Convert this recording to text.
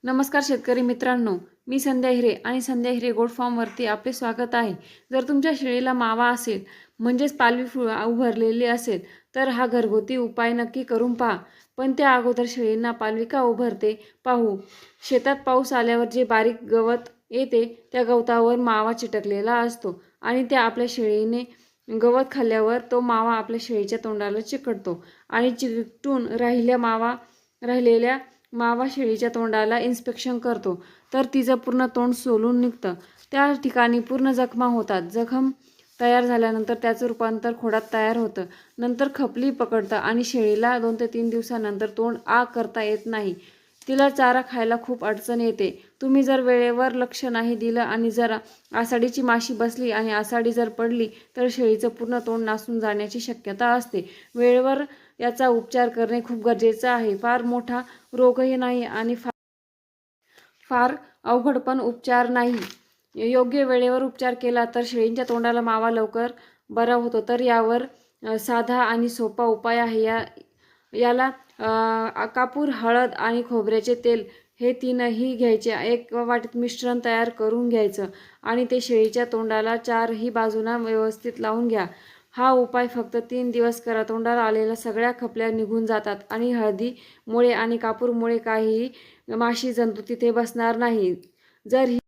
नमस्कार शेतकरी मित्रांनो, मी संध्या हिरे आणि संध्या हिरे गोट फार्मवरती आपले स्वागत आहे. जर तुमच्या शेळीला मावा असेल म्हणजेच पालवी उभरलेली असेल तर हा घरगुती उपाय नक्की करून पहा. पण त्या अगोदर शेळींना पालवी का उभरते पाहू. शेतात पाऊस आल्यावर जे बारीक गवत येते त्या गवतावर मावा चिटकलेला असतो आणि त्या आपल्या शेळीने गवत खाल्ल्यावर तो मावा आपल्या शेळीच्या तोंडाला चिकटतो आणि चिकटून राहिलेल्या मावा शेळीच्या तोंडाला इन्स्पेक्शन करतो तर तिचं पूर्ण तोंड सोलून निघतं. त्या ठिकाणी पूर्ण जखमा होतात. जखम तयार झाल्यानंतर त्याचं रूपांतर खोडात तयार होतं. नंतर खपली पकडतं आणि शेळीला 2 ते 3 दिवसानंतर तोंड आ करता येत नाही. तिला चारा खायला खूप अडचण येते. तुम्ही जर वेळेवर लक्ष नाही दिलं आणि जर आषाढीची माशी बसली आणि आषाढी जर पडली तर शेळीचं पूर्ण तोंड नासून जाण्याची शक्यता असते. वेळेवर याचा उपचार करणे खूप गरजेचं आहे. फार मोठा रोगही नाही आणि फार अवघड पण उपचार नाही. योग्य वेळेवर उपचार केला तर शेळींच्या तोंडाला मावा लवकर बरा होतो. तर यावर साधा आणि सोपा उपाय आहे. याला कापूर, हळद आणि खोबऱ्याचे तेल हे तीनही घ्यायचे. एक वाटीत मिश्रण तयार करून घ्यायचं आणि ते शेळीच्या तोंडाला चारही बाजूंना व्यवस्थित लावून घ्या. हा उपाय फक्त 3 दिवस करा. तोंडाला आलेल्या सगळ्या खपल्या निघून जातात आणि हळदीमुळे आणि कापूरमुळे काहीही माशी जंतू तिथे बसणार नाही. जर ही